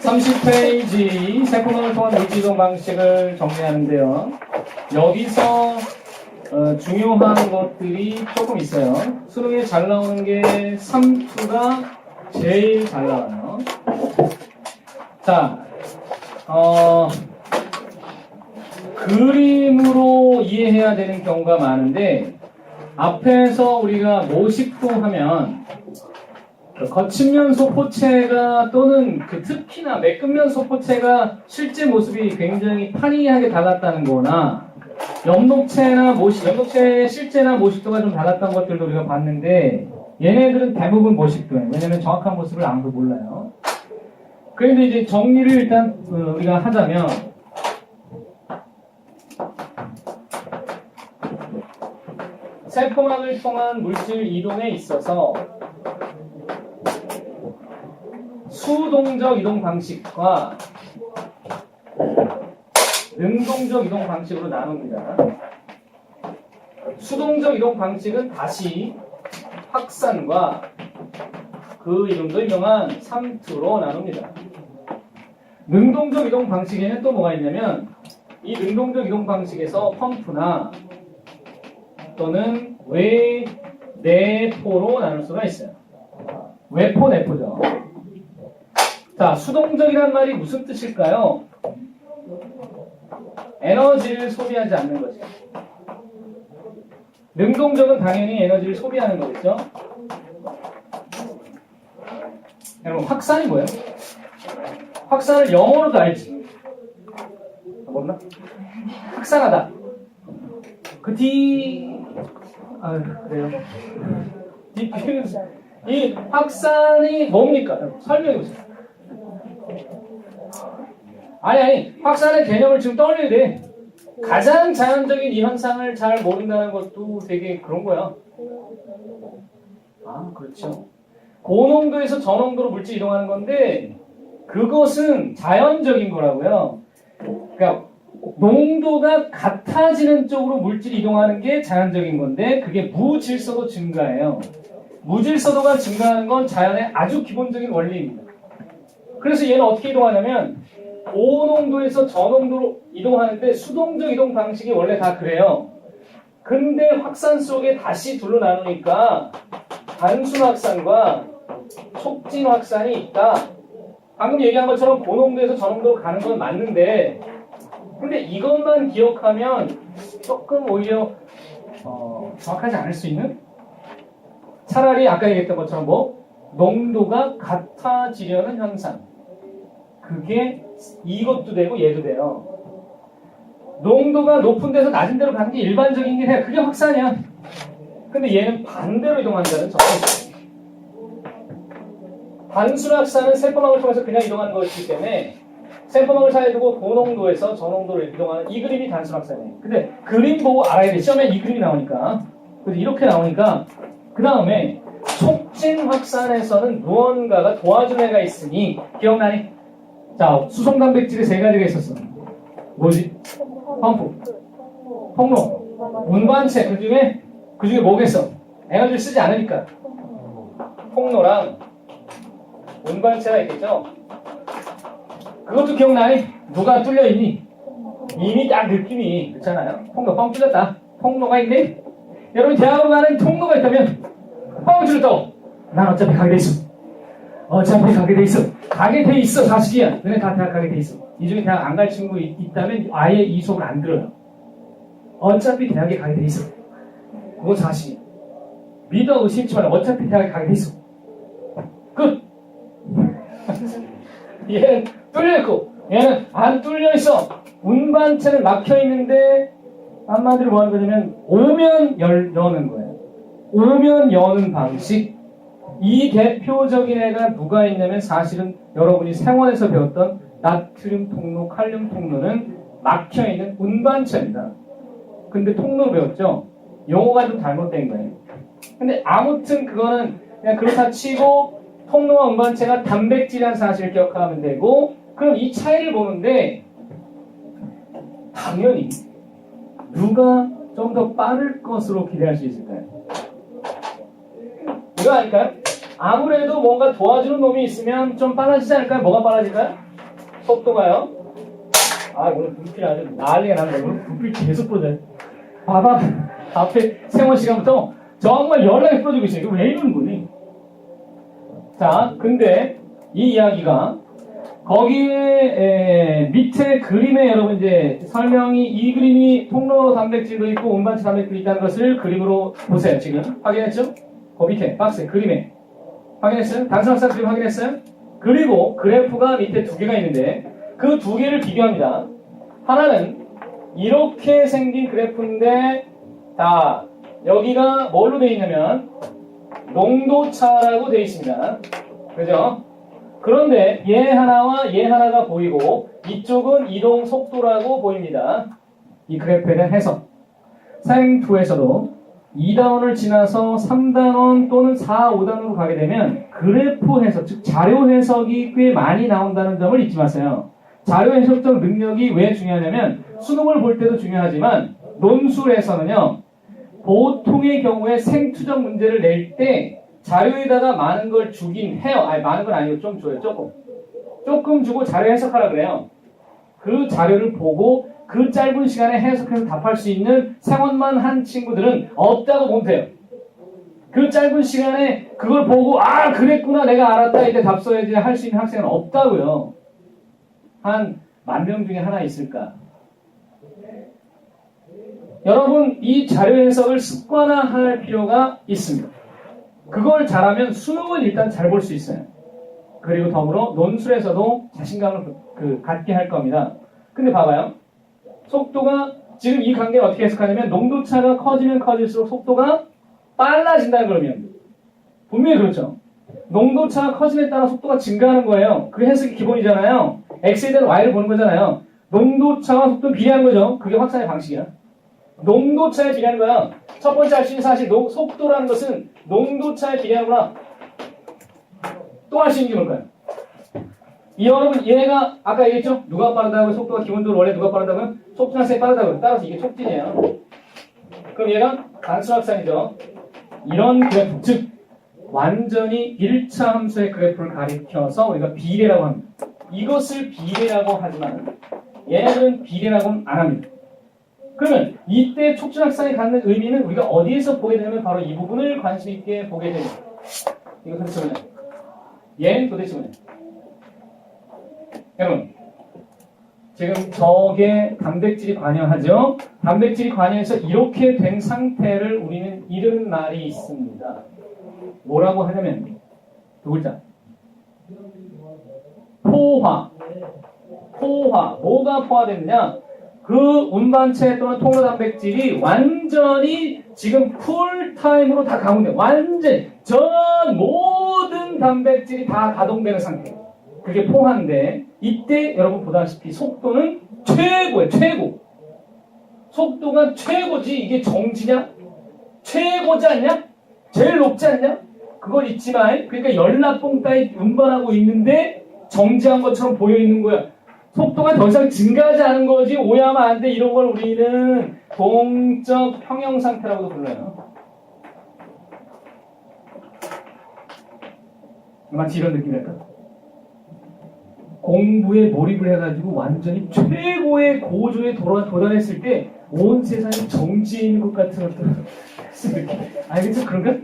30페이지 세포망을 통한 물질이동 방식을 정리하는데요. 여기서 중요한 것들이 조금 있어요. 수능에 잘 나오는 게 3투가 제일 잘 나와요. 자, 그림으로 이해해야 되는 경우가 많은데 앞에서 우리가 모식도 하면 거친면 소포체가 또는 특히나 매끈면 소포체가 실제 모습이 굉장히 판이하게 달랐다는 거나 연목체의 실제나 모식도가 좀 달랐던 것들도 우리가 봤는데 얘네들은 대부분 모식도예요. 왜냐면 정확한 모습을 아무도 몰라요. 그런데 이제 정리를 일단 우리가 하자면 세포막을 통한 물질 이동에 있어서 수동적 이동 방식과 능동적 이동 방식으로 나눕니다. 수동적 이동 방식은 다시 확산과 그 이름도 유명한 3투로 나눕니다. 능동적 이동 방식에는 또 뭐가 있냐면 이 능동적 이동 방식에서 펌프나 또는 외내포로 나눌 수가 있어요. 외포, 내포죠. 자, 수동적이란 말이 무슨 뜻일까요? 에너지를 소비하지 않는 거죠. 능동적은 당연히 에너지를 소비하는 거겠죠. 여러분, 확산이 뭐예요? 확산을 영어로도 알지. 뭐나? 확산하다. 그래요. 이 확산이 뭡니까? 설명해 보세요. 아니, 확산의 개념을 지금 떠올려야 돼. 가장 자연적인 이 현상을 잘 모른다는 것도 되게 그런 거야. 아, 그렇죠. 고농도에서 저농도로 물질이 이동하는 건데 그것은 자연적인 거라고요. 그러니까 농도가 같아지는 쪽으로 물질이 이동하는 게 자연적인 건데 그게 무질서도 증가해요. 무질서도가 증가하는 건 자연의 아주 기본적인 원리입니다. 그래서 얘는 어떻게 이동하냐면 고농도에서 저농도로 이동하는데 수동적 이동 방식이 원래 다 그래요. 근데 확산 속에 다시 둘로 나누니까 단순 확산과 촉진 확산이 있다. 방금 얘기한 것처럼 고농도에서 저농도로 가는 건 맞는데 근데 이것만 기억하면 조금 오히려 정확하지 않을 수 있는? 차라리 아까 얘기했던 것처럼 농도가 같아지려는 현상. 그게 이것도 되고 얘도 돼요. 농도가 높은 데서 낮은 데로 가는 게 일반적이긴 해. 그게 확산이야. 근데 얘는 반대로 이동한다는 점이 있어요. 단순 확산은 세포막을 통해서 그냥 이동하는 것이기 때문에 세포막을 사이에 두고 고농도에서 저농도로 이동하는 이 그림이 단순 확산이에요. 근데 그림 보고 알아야 돼. 시험에 이 그림이 나오니까. 그래서 이렇게 나오니까 그 다음에 촉진 확산에서는 무언가가 도와주는 애가 있으니 기억나니? 자, 수송단백질에 세 가지가 있었어. 뭐지? 펌프, 통로, 운반체. 그 중에 뭐겠어? 에너지를 쓰지 않으니까. 통로랑 운반체가 있겠죠? 그것도 기억나니? 누가 뚫려있니? 이미 딱 느낌이 그렇잖아요. 통로 뻥 뚫렸다. 통로가 있네? 여러분 대학으로 가는 통로가 있다면 뻥 뚫렸다고. 난 어차피 가게 돼 있어. 가게 돼 있어. 사실이야. 너네 다 대학 가게 돼 있어. 이 중에 대학 안 갈 친구 있다면 아예 이 수업을 안 들어요. 어차피 대학에 가게 돼 있어. 그건 사실이야. 믿어 의심치 말라. 어차피 대학에 가게 돼 있어. 끝. 얘는 뚫려있고 얘는 안 뚫려있어. 운반체는 막혀있는데 한마디로 뭐 하는 거냐면 오면 여는 거예요. 오면 여는 방식. 이 대표적인 애가 누가 있냐면 사실은 여러분이 생원에서 배웠던 나트륨 통로, 칼륨 통로는 막혀있는 운반체입니다. 근데 통로로 배웠죠? 용어가 좀 잘못된 거예요. 근데 아무튼 그거는 그냥 그렇다 치고 통로와 운반체가 단백질이라는 사실을 기억하면 되고 그럼 이 차이를 보는데 당연히 누가 좀 더 빠를 것으로 기대할 수 있을까요? 이거 아닐까요? 아무래도 뭔가 도와주는 놈이 있으면 좀 빨라지지 않을까요? 뭐가 빨라질까요? 속도가요? 아, 오늘 불필 아주 난리가 나는 거예요. 오늘 불필 계속 부러져요. 봐봐. 앞에 세원 시간부터 정말 연락이 부러지고 있어요. 이거 왜 이러는 거니? 자, 근데 이 이야기가 거기에 밑에 그림에 여러분 이제 설명이 이 그림이 통로 단백질도 있고 운반체 단백질도 있다는 것을 그림으로 보세요. 지금 확인했죠? 그 밑에 박스 그림에 확인했어요? 단순학산 그림 확인했어요? 그리고 그래프가 밑에 두 개가 있는데 그 두 개를 비교합니다. 하나는 이렇게 생긴 그래프인데 자 여기가 뭘로 되어 있냐면 농도차라고 되어 있습니다. 그죠? 그런데 얘 하나와 얘 하나가 보이고 이쪽은 이동 속도라고 보입니다. 이 그래프에 대한 해석. 사행2에서도 2단원을 지나서 3단원 또는 4, 5단원으로 가게 되면 그래프 해석, 즉 자료 해석이 꽤 많이 나온다는 점을 잊지 마세요. 자료 해석적 능력이 왜 중요하냐면 수능을 볼 때도 중요하지만 논술에서는요. 보통의 경우에 생투적 문제를 낼 때 자료에다가 많은 걸 주긴 해요. 아니 많은 건 아니고 좀 줘요. 조금 주고 자료 해석하라 그래요. 그 자료를 보고 그 짧은 시간에 해석해서 답할 수 있는 생원만 한 친구들은 없다고 보면 돼요. 그 짧은 시간에 그걸 보고 아 그랬구나 내가 알았다 이때 답 써야지 할 수 있는 학생은 없다고요. 한 10,000명 중에 하나 있을까? 여러분 이 자료 해석을 습관화할 필요가 있습니다. 그걸 잘하면 수능을 일단 잘 볼 수 있어요. 그리고 더불어 논술에서도 자신감을 갖게 할 겁니다. 근데 봐봐요. 속도가 지금 이 관계를 어떻게 해석하냐면 농도차가 커지면 커질수록 속도가 빨라진다는 그러면 분명히 그렇죠. 농도차가 커짐에 따라 속도가 증가하는 거예요. 그 해석이 기본이잖아요. x에 대한 y를 보는 거잖아요. 농도차와 속도는 비례한 거죠. 그게 확산의 방식이야. 농도차에 비례하는 거야. 첫 번째 할 수 있는 사실 속도라는 것은 농도차에 비례하구나. 또 할 수 있는 게 뭘까요? 여러분 얘가 아까 얘기했죠? 누가 빠르다고 속도가 기본적으로 원래 누가 빠르다고요? 속진학생이 빠르다고요. 따라서 이게 촉진이에요. 그럼 얘가 단순학생이죠. 이런 그래프 즉 완전히 1차 함수의 그래프를 가리켜서 우리가 비례라고 합니다. 이것을 비례라고 하지만 얘네들은 비례라고는 안 합니다. 그러면 이때 촉진학생이 갖는 의미는 우리가 어디에서 보게 되냐면 바로 이 부분을 관심 있게 보게 됩니다. 이거 도대체 뭐냐? 얘는 도대체 뭐냐? 여러분 지금 저게 단백질이 관여하죠? 단백질이 관여해서 이렇게 된 상태를 우리는 이런 말이 있습니다. 뭐라고 하냐면 두 글자 포화 뭐가 포화됐느냐? 그 운반체 또는 통로 단백질이 완전히 지금 풀타임으로 다 가동돼. 완전 전 모든 단백질이 다 가동되는 상태. 그게 포화인데 이때 여러분 보다시피 속도는 최고예요. 최고. 속도가 최고지. 이게 정지냐? 최고지 않냐? 제일 높지 않냐? 그걸 잊지 마. 그러니까 연락봉 따위 운반하고 있는데 정지한 것처럼 보여 있는 거야. 속도가 더 이상 증가하지 않은 거지. 오해하면 안 돼. 이런 걸 우리는 동적 평형 상태라고도 불러요. 마치 이런 느낌일까? 공부에 몰입을 해가지고 완전히 최고의 고조에 도달했을 때 온 세상이 정지해 있는 것 같은 어떤 느낌. 알겠죠? 그런가?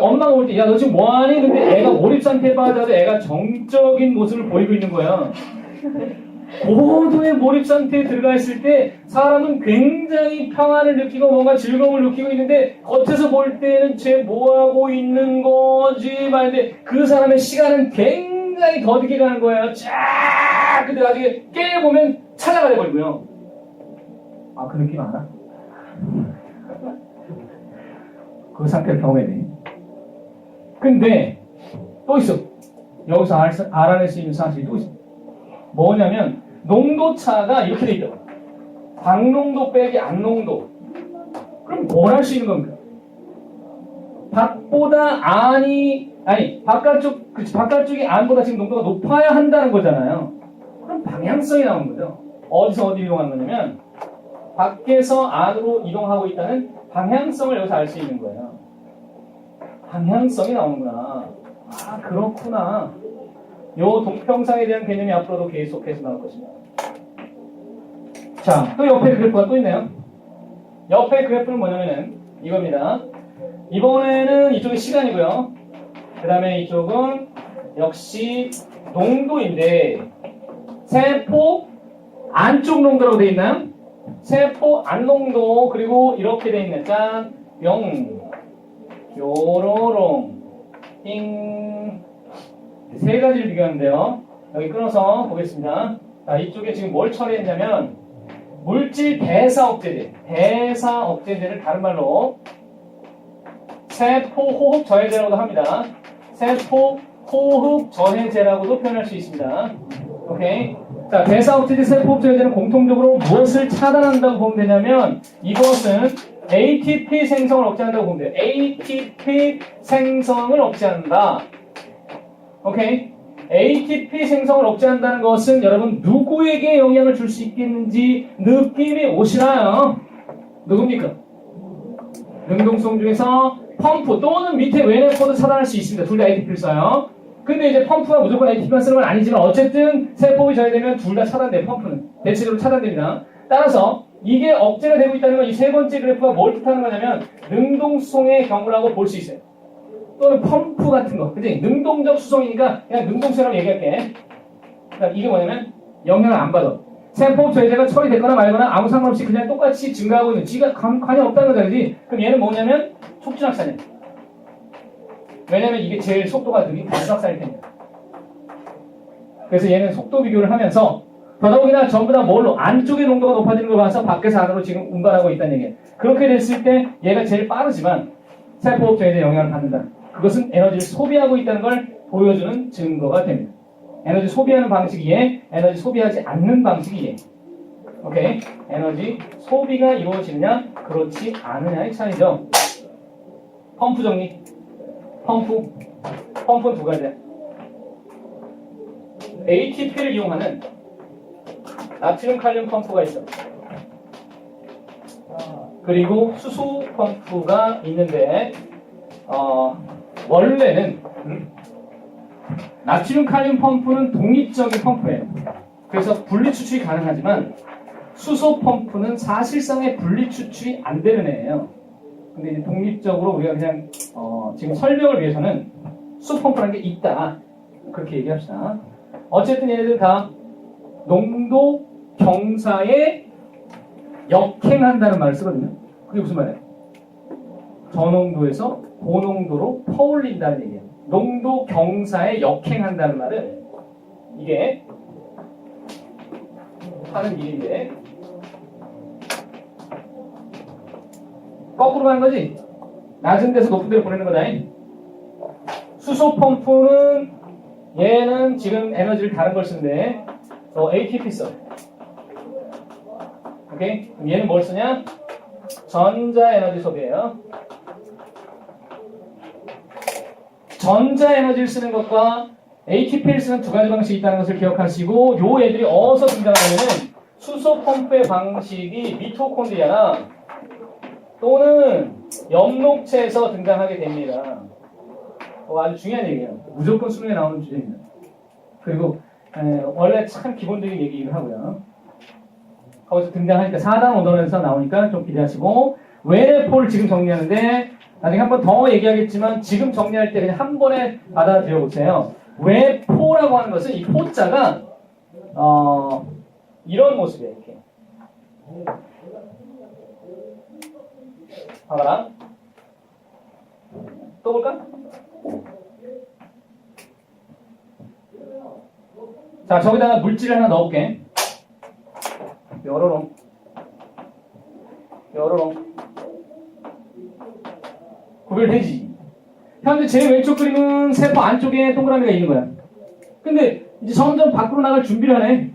엄마가 올 때 야 너 지금 뭐하니? 근데 애가 몰입 상태에 빠져서 애가 정적인 모습을 보이고 있는 거야. 고도의 몰입 상태에 들어가 있을 때 사람은 굉장히 평안을 느끼고 뭔가 즐거움을 느끼고 있는데 겉에서 볼 때는 쟤 뭐하고 있는 거지 말인데 그 사람의 시간은 굉장히 더디게 가는 거예요. 쫙! 근데 나중에 깨보면 찾아가 돼버리고요. 아, 그 느낌 알아? 그 상태를 경험해야 돼. 근데 또 있어. 여기서 알아낼 수 있는 사실이 또 있어. 뭐냐면 농도차가 이렇게 돼 있다고. 박농도 빼기 안농도. 그럼 뭘 할 수 있는 겁니까? 밖보다 아니 바깥쪽이 안보다 지금 농도가 높아야 한다는 거잖아요. 그럼 방향성이 나오는 거죠. 어디서 어디 이동하는 거냐면 밖에서 안으로 이동하고 있다는 방향성을 여기서 알 수 있는 거예요. 방향성이 나오는구나. 아, 그렇구나. 요 동평상에 대한 개념이 앞으로도 계속해서 나올 것입니다. 자, 또 옆에 그래프가 또 있네요. 옆에 그래프는 뭐냐면은 이겁니다. 이번에는 이쪽이 시간이고요. 그 다음에 이쪽은 역시 농도인데 세포 안쪽 농도라고 되어 있나요? 세포 안 농도 그리고 이렇게 되어 있네. 짠, 영, 요로롱, 띵. 세 가지를 비교하는데요. 여기 끊어서 보겠습니다. 자, 이쪽에 지금 뭘 처리했냐면 물질 대사 억제제, 대사 억제제를 다른 말로 세포 호흡 저해제라고도 합니다. 세포 호흡 저해제라고도 표현할 수 있습니다. 오케이. 자, 대사 억제제, 세포 호흡 저해제는 공통적으로 무엇을 차단한다고 보면 되냐면 이것은 ATP 생성을 억제한다고 보면 돼요. ATP 생성을 억제한다. 오케이. ATP 생성을 억제한다는 것은 여러분 누구에게 영향을 줄 수 있겠는지 느낌이 오시나요? 누굽니까? 능동성 중에서 펌프 또는 밑에 웨네포도 차단할 수 있습니다. 둘 다 ATP를 써요. 근데 이제 펌프가 무조건 ATP만 쓰는 건 아니지만 어쨌든 세포흡이 저해되면 둘 다 차단돼요. 펌프는 대체적으로 차단됩니다. 따라서 이게 억제가 되고 있다는 건 이 세 번째 그래프가 뭘 뜻하는 거냐면 능동성의 경우라고 볼 수 있어요. 또는 펌프 같은 거. 그치? 능동적 수송이니까 그냥 능동성이라고 얘기할게. 그러니까 이게 뭐냐면 영향을 안 받아. 세포흡 저해제가 처리됐거나 말거나 아무 상관없이 그냥 똑같이 증가하고 있는 지가 관이 없다는 거다. 그지? 그럼 얘는 뭐냐면 촉진확산이야. 왜냐면 이게 제일 속도가 느린 단순확산일 테니까. 그래서 얘는 속도 비교를 하면서 더더욱이나 전부 다 뭘로 안쪽의 농도가 높아지는 걸 봐서 밖에서 안으로 지금 운반하고 있다는 얘기예요. 그렇게 됐을 때 얘가 제일 빠르지만 세포흡 저해제 영향을 받는다. 그것은 에너지를 소비하고 있다는 걸 보여주는 증거가 됩니다. 에너지 소비하는 방식이 얘, 에너지 소비하지 않는 방식이 얘. 오케이? 에너지 소비가 이루어지느냐, 그렇지 않느냐의 차이죠. 펌프 정리. 펌프는 두 가지야. ATP를 이용하는 나트륨 칼륨 펌프가 있어. 그리고 수소 펌프가 있는데 원래는 나트륨 칼륨 펌프는 독립적인 펌프예요. 그래서 분리 추출이 가능하지만 수소 펌프는 사실상의 분리 추출이 안 되는 애예요. 근데 이제 독립적으로 우리가 그냥 지금 설명을 위해서는 수소 펌프라는 게 있다. 그렇게 얘기합시다. 어쨌든 얘네들 다 농도 경사에 역행한다는 말을 쓰거든요. 그게 무슨 말이에요? 저농도에서 고농도로 퍼올린다는 얘기예요. 농도 경사에 역행한다는 말은 이게 하는 일인데 거꾸로 가는 거지. 낮은 데서 높은 데로 보내는 거다. 수소 펌프는 얘는 지금 에너지를 다른 걸 쓰는데 ATP 써. 오케이? 그럼 얘는 뭘 쓰냐? 전자 에너지 소비예요. 전자 에너지를 쓰는 것과 ATP를 쓰는 두 가지 방식이 있다는 것을 기억하시고 요 애들이 어디서 등장하냐면은 수소 펌프의 방식이 미토콘드리아나 또는 엽록체에서 등장하게 됩니다. 아주 중요한 얘기예요. 무조건 수능에 나오는 주제입니다. 그리고 원래 참 기본적인 얘기를 하고요. 거기서 등장하니까 4단 오더에서 나오니까 좀 기대하시고 웨네포를 지금 정리하는데 나중에 한 번 더 얘기하겠지만 지금 정리할 때 그냥 한 번에 받아들여 보세요. 웨포라고 하는 것은 이 포자가 이런 모습이에요. 이렇게 봐봐라. 또 볼까? 자, 저기다가 물질을 하나 넣어볼게. 요로롱. 구별되지? 현재 제일 왼쪽 그림은 세포 안쪽에 동그라미가 있는 거야. 근데 이제 점점 밖으로 나갈 준비를 하네.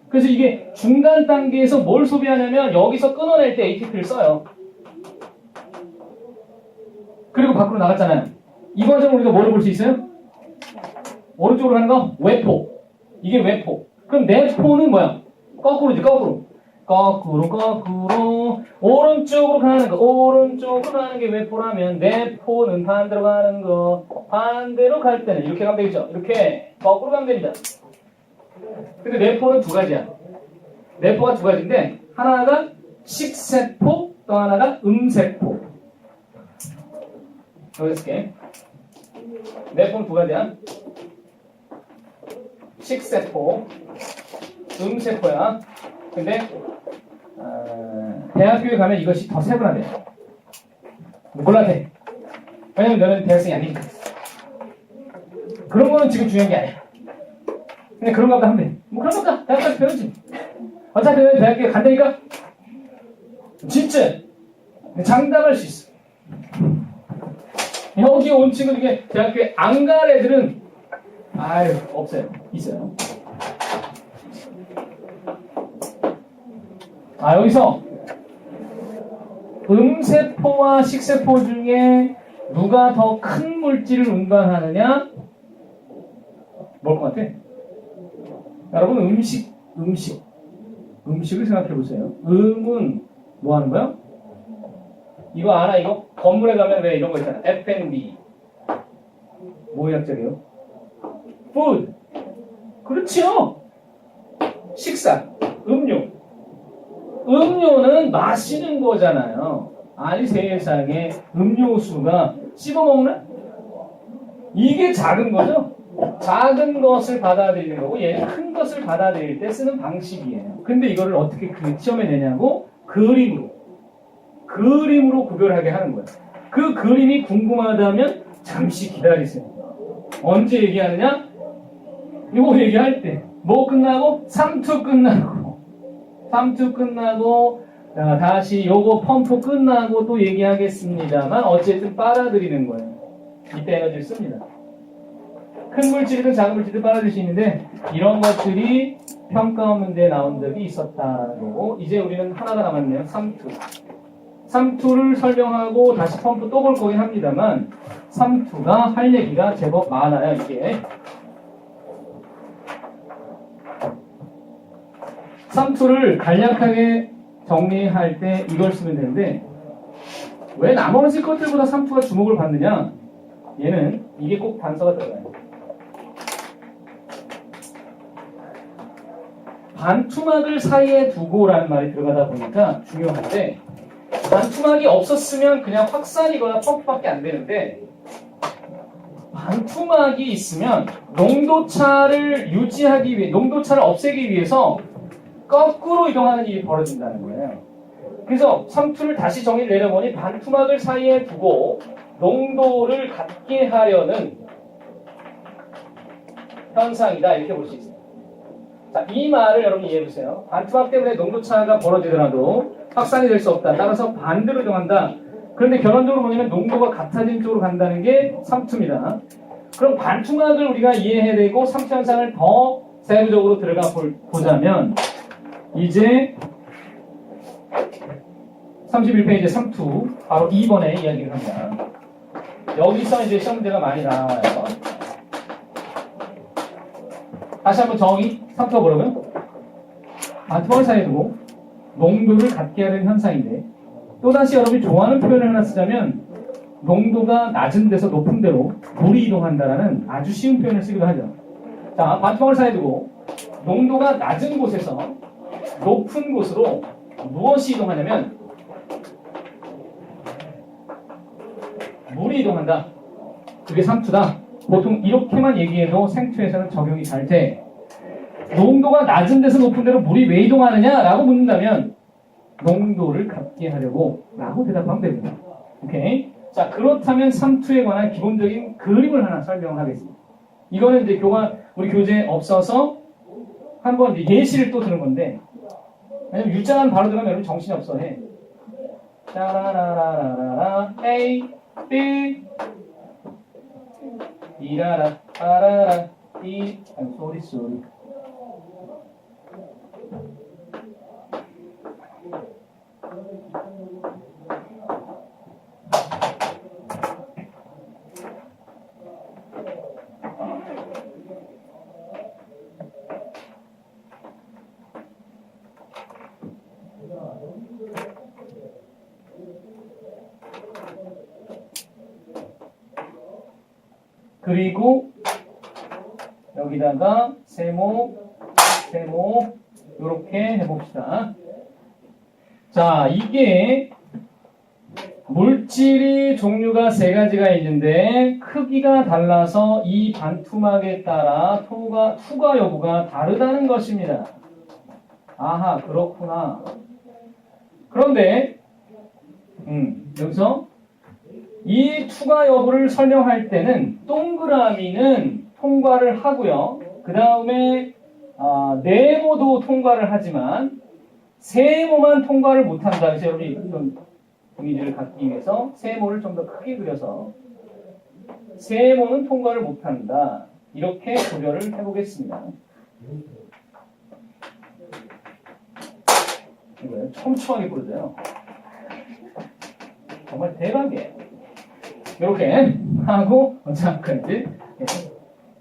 그래서 이게 중간 단계에서 뭘 소비하냐면 여기서 끊어낼 때 ATP를 써요. 그리고 밖으로 나갔잖아요. 이 과정을 우리가 뭐를 볼 수 있어요? 오른쪽으로 가는 거? 외포. 이게 외포. 그럼 내포는 뭐야? 거꾸로지, 거꾸로. 거꾸로 오른쪽으로 가는 거 오른쪽으로 가는 게 뇌포라면 뇌포는 반대로 가는 거 반대로 갈 때는 이렇게 가면 되겠죠. 이렇게 거꾸로 가면 됩니다. 근데 뇌포는 두 가지야. 뇌포가 두 가지인데 하나가 식세포 또 하나가 음세포. 여기 쓸게. 뇌포는 두 가지야. 식세포 음세포야. 근데 대학교에 가면 이것이 더 세분화돼. 몰라도 돼. 왜냐면 너는 대학생이 아니니까. 그런 거는 지금 중요한 게 아니야. 근데 그런 거 보다 하면 돼. 뭐 그런 거 보다 대학까지 배우지. 어차피 너는 대학교에 간다니까. 진짜 장담할 수 있어. 여기 온 친구 중에 대학교에 안 갈 애들은 아유 없어요. 있어요. 여기서 음세포와 식세포 중에 누가 더 큰 물질을 운반하느냐? 뭘 것 같아? 여러분 음식을 생각해 보세요. 음은 뭐 하는 거야? 이거 알아? 이거 건물에 가면 왜 이런 거 있잖아. F&B 뭐 약자리요? Food. 그렇지요. 식사, 음료. 음료는 마시는 거잖아요. 아니 세상에 음료수가 씹어먹나? 이게 작은 거죠? 작은 것을 받아들이는 거고 얘는 큰 것을 받아들일 때 쓰는 방식이에요. 근데 이거를 어떻게 시험에 내냐고? 그림으로 구별하게 하는 거예요. 그 그림이 궁금하다면 잠시 기다리세요. 언제 얘기하느냐? 이거 얘기할 때 뭐 끝나고? 3투 끝나고 다시 요거 펌프 끝나고 또 얘기하겠습니다만 어쨌든 빨아들이는 거예요. 이때 에너지를 씁니다. 큰 물질이든 작은 물질이든 빨아들일 수 있는데 이런 것들이 평가 문제에 나온 적이 있었다고. 이제 우리는 하나가 남았네요. 3투를 설명하고 다시 펌프 또 볼 거긴 합니다만 3투가 할 얘기가 제법 많아요. 이게 3투를 간략하게 정리할 때 이걸 쓰면 되는데 왜 나머지 것들보다 3투가 주목을 받느냐? 얘는 이게 꼭 단서가 들어가요. 반투막을 사이에 두고라는 말이 들어가다 보니까 중요한데 반투막이 없었으면 그냥 확산이거나 펌프밖에 안 되는데 반투막이 있으면 농도차를 유지하기 위해 농도차를 없애기 위해서 거꾸로 이동하는 일이 벌어진다는 거예요. 그래서 3투를 다시 정의를 내려보니 반투막을 사이에 두고 농도를 같게 하려는 현상이다 이렇게 볼 수 있어요. 자, 이 말을 여러분 이해해보세요. 반투막 때문에 농도차가 벌어지더라도 확산이 될 수 없다. 따라서 반대로 이동한다. 그런데 결론적으로 보면 농도가 같아진 쪽으로 간다는 게 3투입니다. 그럼 반투막을 우리가 이해해야 되고 3투 현상을 더 세부적으로 들어가 보자면 이제 31페이지 3투 바로 2번에 이야기를 합니다. 여기서 이제 시험 문제가 많이 나와요. 다시 한번 정의 3투가 뭐라고요? 반투막을 사이에 두고 농도를 같게 하는 현상인데 또다시 여러분이 좋아하는 표현을 하나 쓰자면 농도가 낮은 데서 높은 데로 물이 이동한다라는 아주 쉬운 표현을 쓰기도 하죠. 자, 반투막을 사이에 두고 농도가 낮은 곳에서 높은 곳으로 무엇이 이동하냐면 물이 이동한다. 그게 3투다. 보통 이렇게만 얘기해도 생투에서는 적용이 잘 돼. 농도가 낮은 데서 높은 데로 물이 왜 이동하느냐? 라고 묻는다면 농도를 같게 하려고 라고 대답하면 됩니다. 오케이? 자, 그렇다면 3투에 관한 기본적인 그림을 하나 설명하겠습니다. 이거는 이제 우리 교재에 없어서 한번 예시를 또 드는 건데 왜냐면 유자만 바로 들어가면 여러분 정신이 없어 해. 따라라라라라 A B 이라라 따라라 이 소리 그리고 여기다가 세모 이렇게 해봅시다. 자, 이게 물질이 종류가 세 가지가 있는데 크기가 달라서 이 반투막에 따라 투과 여부가 다르다는 것입니다. 아하, 그렇구나. 그런데 여기서 이 투과 여부를 설명할 때는 동그라미는 통과를 하고요. 그 다음에 네모도 통과를 하지만 세모만 통과를 못한다. 그래서 여러분이 좀 이미지를 갖기 위해서 세모를 좀 더 크게 그려서 세모는 통과를 못한다. 이렇게 구별을 해보겠습니다. 이거요. 촘촘하게 보여줘요. 정말 대박이에요. 이렇게 하고 언제 할 건지